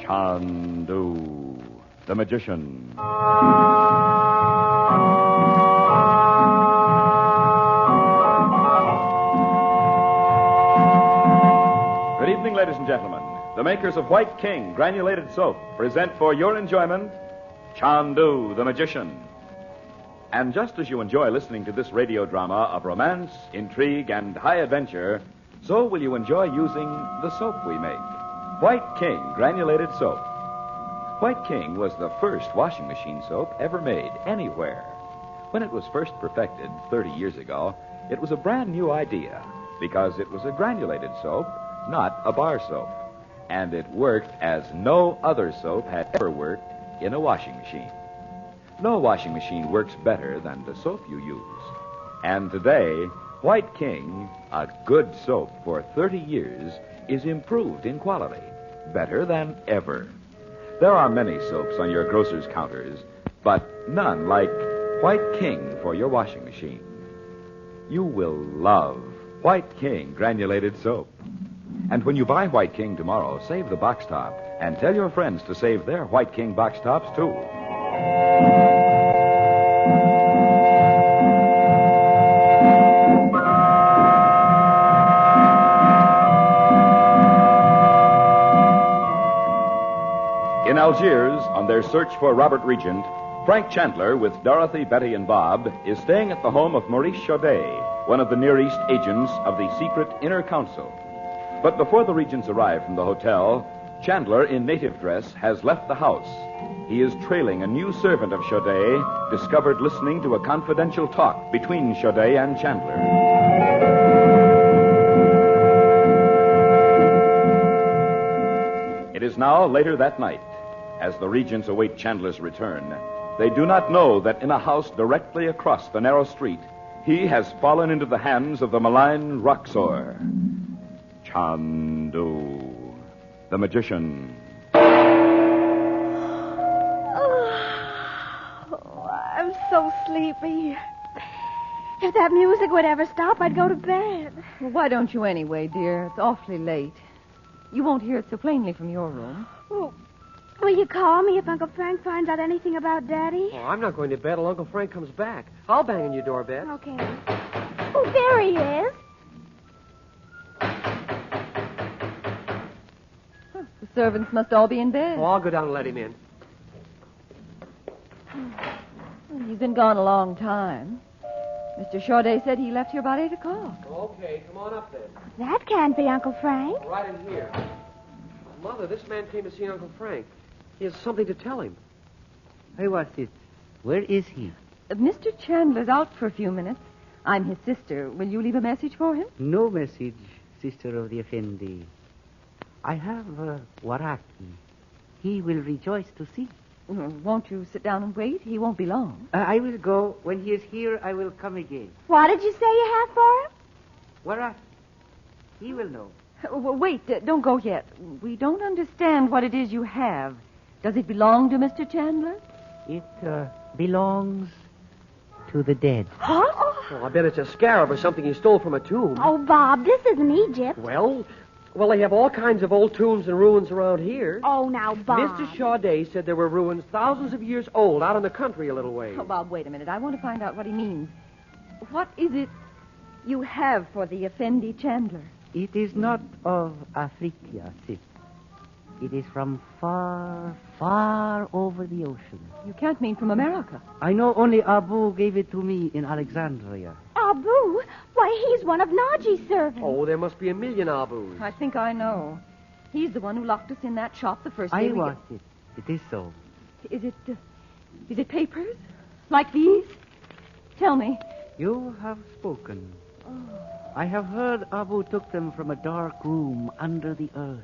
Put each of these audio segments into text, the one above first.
Chandu, the magician. Good evening, ladies and gentlemen. The makers of White King granulated soap present for your enjoyment Chandu, the magician. And just as you enjoy listening to this radio drama of romance, intrigue, and high adventure, so will you enjoy using the soap we make. White King granulated soap. White King was the first washing machine soap ever made anywhere. When it was first perfected 30 years ago, it was a brand new idea because it was a granulated soap, not a bar soap. And it worked as no other soap had ever worked in a washing machine. No washing machine works better than the soap you use. And today, White King, a good soap for 30 years, is improved in quality, better than ever. There are many soaps on your grocer's counters, but none like White King for your washing machine. You will love White King granulated soap. And when you buy White King tomorrow, save the box top and tell your friends to save their White King box tops, too. In Algiers, on their search for Robert Regent, Frank Chandler, with Dorothy, Betty, and Bob, is staying at the home of Maurice Chaudet, one of the Near East agents of the secret Inner Council. But before the Regents arrive from the hotel, Chandler, in native dress, has left the house. He is trailing a new servant of Chaudet, discovered listening to a confidential talk between Chaudet and Chandler. It is now later that night. As the Regents await Chandler's return, they do not know that in a house directly across the narrow street, he has fallen into the hands of the malign Roxor. Chandu, the magician. Oh, I'm so sleepy. If that music would ever stop, I'd go to bed. Well, why don't you anyway, dear? It's awfully late. You won't hear it so plainly from your room. Oh, will you call me if Uncle Frank finds out anything about Daddy? Oh, I'm not going to bed till Uncle Frank comes back. I'll bang on your door, Bet. Okay. Oh, there he is. The servants must all be in bed. Oh, I'll go down and let him in. Well, he's been gone a long time. Mr. Chaudet said he left here about 8 o'clock. Okay, come on up then. That can't be Uncle Frank. Right in here. Mother, this man came to see Uncle Frank. He has something to tell him. Hey, what's it? Where is he? Mr. Chandler's out for a few minutes. I'm his sister. Will you leave a message for him? No message, sister of the Effendi. I have Waraki. He will rejoice to see. Won't you sit down and wait? He won't be long. I will go. When he is here, I will come again. What did you say you have for him? Waraki. He will know. Well, wait, don't go yet. We don't understand what it is you have. Does it belong to Mr. Chandler? It belongs to the dead. What? Oh, I bet it's a scarab or something he stole from a tomb. Oh, Bob, this isn't Egypt. Well, they have all kinds of old tombs and ruins around here. Oh, now, Bob. Mr. Chaudet said there were ruins thousands of years old out in the country a little way. Oh, Bob, wait a minute. I want to find out what he means. What is it you have for the Effendi Chandler? It is not of Africa, sis. It is from far, far over the ocean. You can't mean from America. I know only Abu gave it to me in Alexandria. Abu? Why, he's one of Naji's servants. Oh, there must be a million Abus. I think I know. He's the one who locked us in that shop the first day I was it. It is so. Is it papers? Like these? Tell me. You have spoken. I have heard Abu took them from a dark room under the earth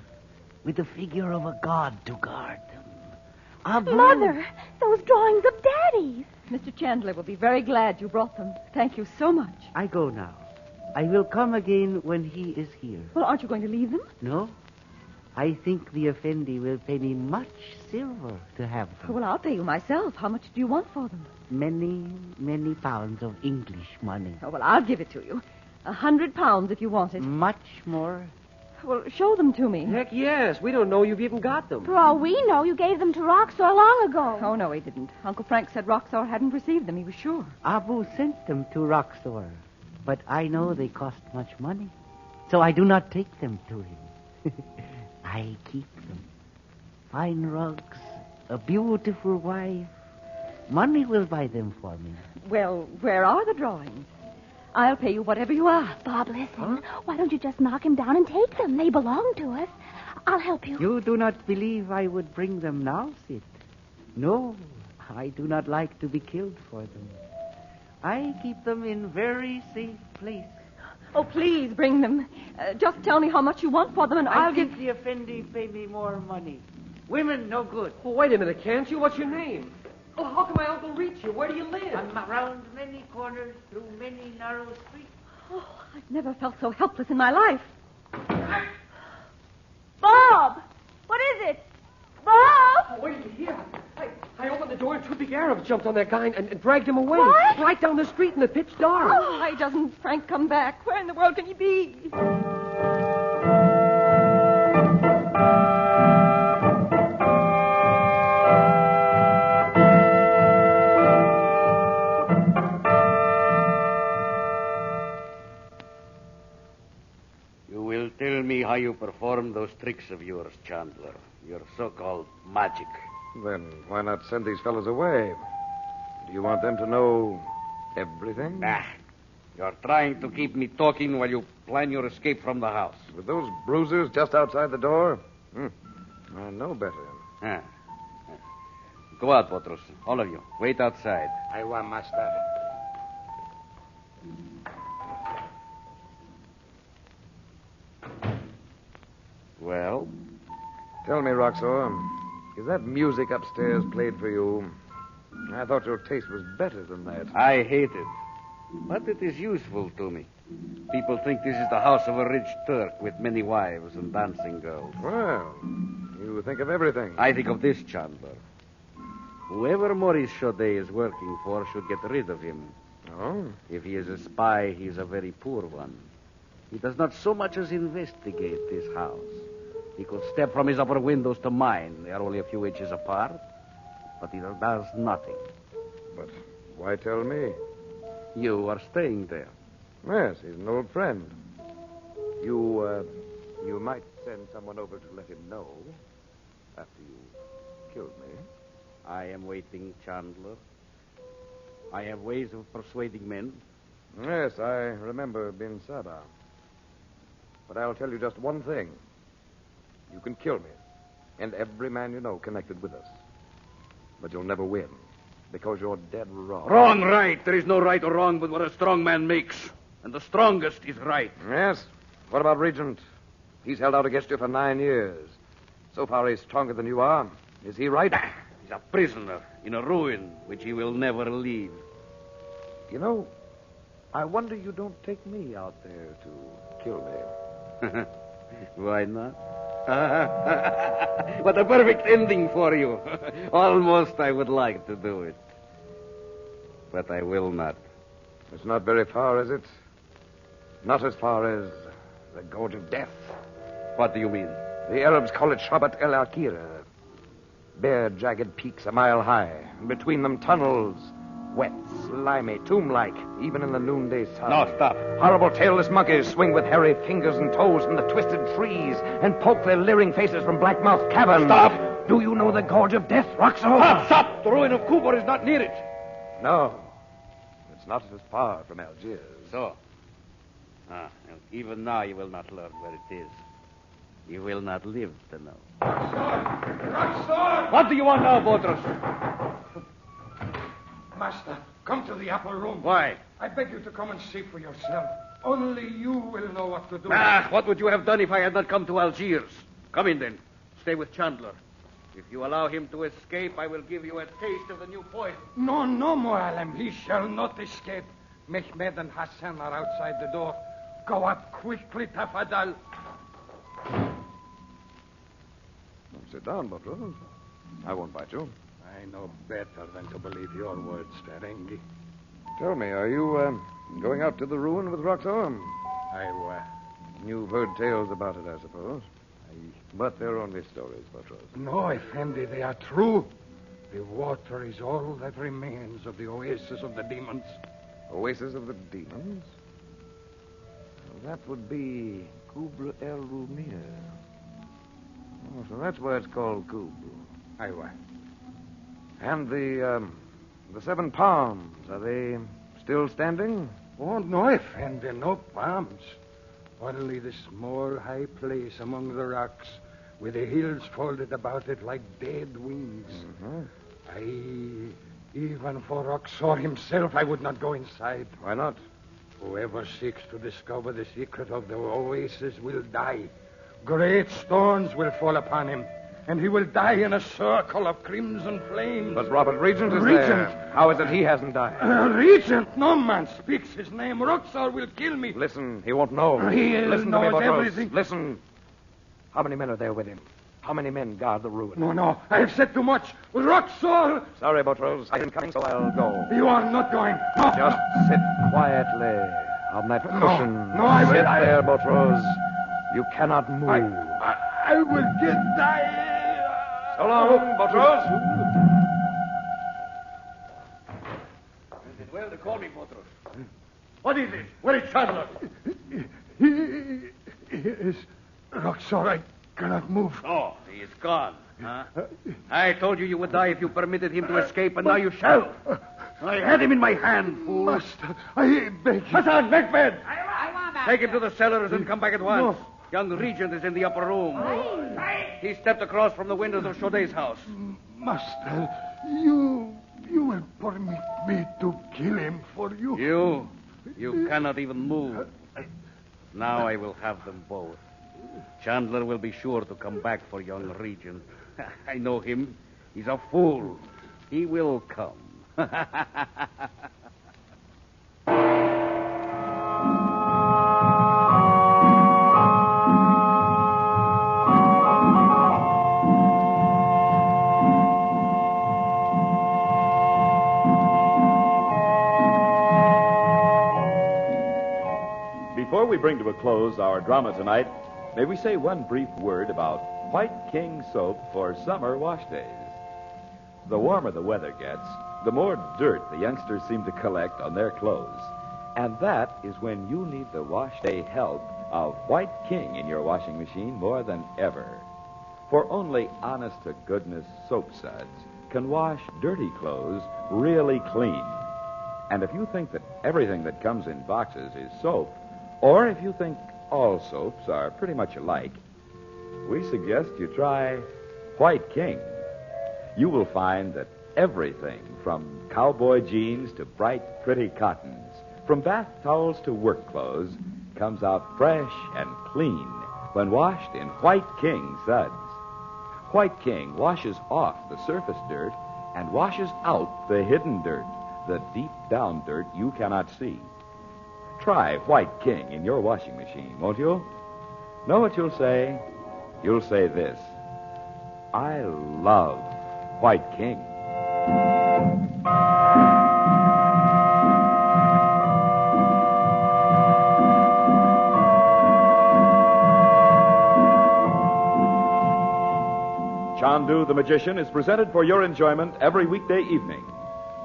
with the figure of a god to guard them. Abu... Mother, those drawings of Daddy's. Mr. Chandler will be very glad you brought them. Thank you so much. I go now. I will come again when he is here. Well, aren't you going to leave them? No. I think the Effendi will pay me much silver to have them. Well, I'll pay you myself. How much do you want for them? Many, many pounds of English money. Oh, well, I'll give it to you. £100 if you want it. Much more. Well, show them to me. Heck, yes. We don't know you've even got them. For all we know, you gave them to Roxor long ago. Oh, no, he didn't. Uncle Frank said Roxor hadn't received them. He was sure. Abu sent them to Roxor, but I know they cost much money, so I do not take them to him. I keep them. Fine rugs, a beautiful wife. Money will buy them for me. Well, where are the drawings? I'll pay you whatever you ask. Bob, listen. Why don't you just knock him down and take them? They belong to us. I'll help you. You do not believe I would bring them now, Sid? No, I do not like to be killed for them. I keep them in very safe place. Oh, please bring them. Just tell me how much you want for them, and I'll give... the Effendi pay me more money. Women, no good. Well, wait a minute, can't you? What's your name? Oh, how can my uncle reach you? Where do you live? I'm around many corners, through many narrow streets. Oh, I've never felt so helpless in my life. Bob! What is it? Bob! Oh, wait till you hear. I opened the door and two big Arabs jumped on that guy and dragged him away. What? Right down the street in the pitch dark. Oh, why doesn't Frank come back? Where in the world can he be? You will tell me how you perform those tricks of yours, Chandler. Your so-called magic. Then why not send these fellows away? Do you want them to know everything? You're trying to keep me talking while you plan your escape from the house. With those bruisers just outside the door? I know better. Go out, Potros. All of you. Wait outside. I want master. Well? Tell me, Roxor, is that music upstairs played for you? I thought your taste was better than that. I hate it. But it is useful to me. People think this is the house of a rich Turk with many wives and dancing girls. Well, you think of everything. I think of this, Chandler. Whoever Maurice Chaudet is working for should get rid of him. Oh? If he is a spy, he is a very poor one. He does not so much as investigate this house. He could step from his upper windows to mine. They are only a few inches apart. But he does nothing. But why tell me? You are staying there. Yes, he's an old friend. You might send someone over to let him know after you killed me. I am waiting, Chandler. I have ways of persuading men. Yes, I remember Bin Saba. But I'll tell you just one thing. You can kill me, and every man you know connected with us. But you'll never win, because you're dead wrong. Wrong, right. There is no right or wrong but what a strong man makes. And the strongest is right. Yes? What about Regent? He's held out against you for 9 years. So far, he's stronger than you are. Is he right? He's a prisoner in a ruin which he will never leave. You know, I wonder you don't take me out there to kill me. Why not? What a perfect ending for you. Almost I would like to do it. But I will not. It's not very far, is it? Not as far as the Gorge of Death. What do you mean? The Arabs call it Shabat el Akira. Bare, jagged peaks a mile high. And between them, tunnels. Wet, slimy, tomb-like, even in the noonday sun. No, stop. Horrible tailless monkeys swing with hairy fingers and toes from the twisted trees and poke their leering faces from black-mouthed caverns. Stop! Do you know the Gorge of Death, Roxor? Stop! The ruin of Kubar is not near it. No. It's not as far from Algiers. So? And even now you will not learn where it is. You will not live to know. Roxor! What do you want now, Botros? Master, come to the upper room. Why? I beg you to come and see for yourself. Only you will know what to do. What would you have done if I had not come to Algiers? Come in, then. Stay with Chandler. If you allow him to escape, I will give you a taste of the new poison. No, Muallim. He shall not escape. Mehmed and Hassan are outside the door. Go up quickly, Tafadal. Sit down, Butler. I won't bite you. I know better than to believe your words, Ferengi. Tell me, are you going out to the ruin with Roxor? You've heard tales about it, I suppose. But they're only stories, Botros. No, Effendi, they are true. The water is all that remains of the oasis of the demons. Oasis of the Demons? Well, that would be Kubla El Rumir. Oh, so that's why it's called Kubla. Aywa. And the 7 palms, are they still standing? Oh, no, Effendi, no palms. Only the small high place among the rocks with the hills folded about it like dead wings. Mm-hmm. Even for Roxor himself, I would not go inside. Why not? Whoever seeks to discover the secret of the oasis will die. Great stones will fall upon him, and he will die in a circle of crimson flames. But Robert Regent is Regent? there. How is it he hasn't died? Regent? No man speaks his name. Roxor will kill me. Listen, he won't know. He Listen to me, knows Botros. everything. Listen. How many men are there with him? How many men guard the ruin? No, I have said too much. Roxor! Sorry, Botros. I am coming, so I'll go. You are not going. No. Just sit quietly on that cushion. No, I will. Sit there, Botros. You cannot move. I will get die. So long, Botros. Is it well to call me, Botros? What is it? Where is Chandler? He is... Roxor, I cannot move. Oh, he is gone. Huh? I told you would die if you permitted him to escape, and now you shall. I had him in my hand, fool. Master, I beg you. Hassan, Macbeth! Take him to the cellars and come back at once. No. Young Regent is in the upper room. He stepped across from the windows of Chaudet's house. Master, you will permit me to kill him for you. You cannot even move. Now I will have them both. Chandler will be sure to come back for young Regent. I know him. He's a fool. He will come. Before we bring to a close our drama tonight, may we say one brief word about White King soap for summer wash days. The warmer the weather gets, the more dirt the youngsters seem to collect on their clothes. And that is when you need the wash day help of White King in your washing machine more than ever. For only honest-to-goodness soap suds can wash dirty clothes really clean. And if you think that everything that comes in boxes is soap, or if you think all soaps are pretty much alike, we suggest you try White King. You will find that everything from cowboy jeans to bright, pretty cottons, from bath towels to work clothes, comes out fresh and clean when washed in White King suds. White King washes off the surface dirt and washes out the hidden dirt, the deep down dirt you cannot see. Try White King in your washing machine, won't you? Know what you'll say? You'll say this: I love White King. Chandu the Magician is presented for your enjoyment every weekday evening.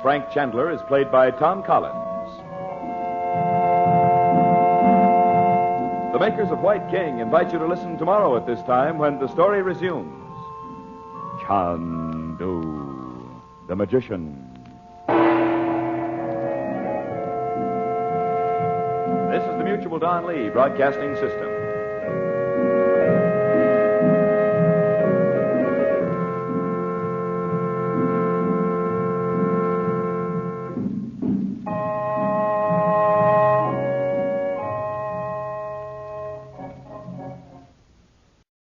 Frank Chandler is played by Tom Collins. The makers of White King invite you to listen tomorrow at this time when the story resumes. Chandu the Magician. This is the Mutual Don Lee Broadcasting System.